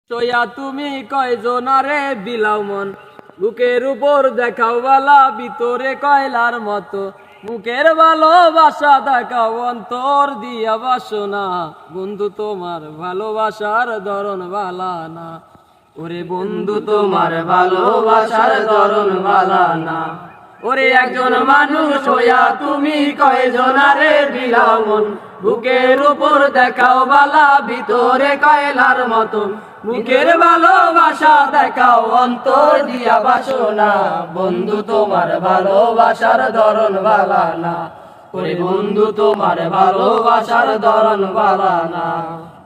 সইয়া তুমি কয়জনারে বিলাও মন, বুকের উপর দেখাও বালা, ভিতরে কয়লার মতো। মুখের ভালোবাসা দেখাও, অন্তর দিয়া বাসনা। বন্ধু তোমার ভালোবাসার ধরন বালা না, ওরে বন্ধু তোমার ভালোবাসার ধরন বালা না। ওরে একজন মানুষ হইয়া তুমি কয়জনারে বিলাও মন, বুকের উপর দেখাও বালা, ভিতরে কয়লার মতো। মুখের ভালোবাসা দেখাও, অন্তর দিয়া বাসনা। বন্ধু তোমার ভালোবাসার ধরন বালা না, ওরে বন্ধু তোমার ভালোবাসার ধরন বালা না।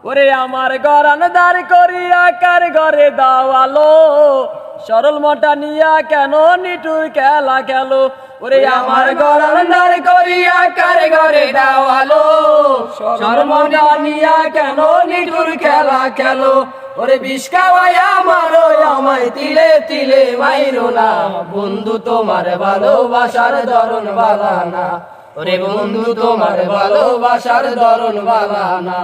ওরে আমার গরান দাঁড় করিয়া কার ঘরে দাওয়ালো, সরল মোটা নিয়া কেন নিটুর খেলা খেলো। ওরে আমার গরান দাঁড় করিয়া কার ঘরে দাওয়ালো, সরল মোটা নিয়া কেন নিটুর খেলা খেলো। ওরে বিষ খাওয়াইয়া মারো আমায় তিলে তিলে মাইরো না, বন্ধু তোমার ভালোবাসার ধরন বালা না, ওরে বন্ধু তোমার ভালোবাসার ধরন বালা না।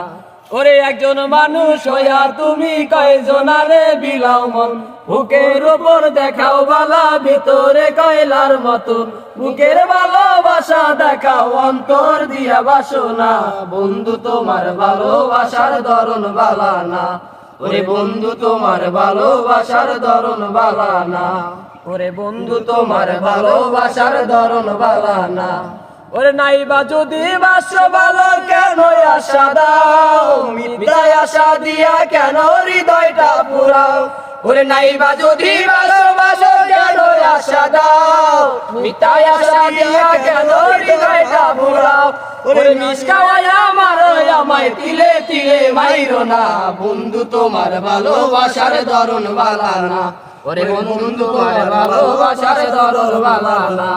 ওরে একজন মানুষ হইয়া তুমি কয়জনারে বিলাও মন, বুকের উপর দেখাও বালা, ভিতরে কয়লার মতো। বুকের ভালোবাসা দেখাও, অন্তর দিয়া বাসনা। বন্ধু তোমার ভালোবাসার ধরন বালা না, ওরে বন্ধু তোমার ভালোবাসার ধরন বালা না, ওরে বন্ধু তোমার ভালোবাসার ধরন বালা না। ওরে নাইবা যদি বাসো ভালো কেন আশা দাও, মিথ্যায় আশা দিয়া কেন হৃদয়টা পুরাও। ওরে নাইবা যদি বাসো কেন আশা দাও, মিথ্যায় আশা দিয়া কেন হৃদয়টা পুরাও। ওরে মিস খাওয়াইয়া মারো আমায় তিলে তিলে মাইরো না, বন্ধু তোমার ভালোবাসার ধরন বালা না, ওরে বন্ধু তোমার ভালোবাসার ধরন বালা না।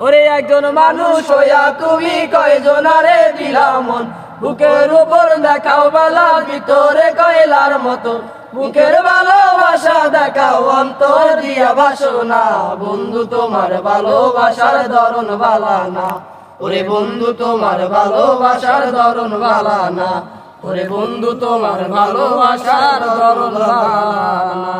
ওরে একজন মানুষ হইয়া তুমি কয়জনারে বিলাও মন, বুকের উপর দেখাও বালা, ভিতরে কয়লার মতো। বুকের ভালোবাসা দেখাও, অন্তর দিয়া বাসনা। বন্ধু তোমার ভালোবাসার ধরন বালা না, ওরে বন্ধু তোমার ভালোবাসার ধরন বালা না, ওরে বন্ধু তোমার ভালোবাসার ধরন বালা না।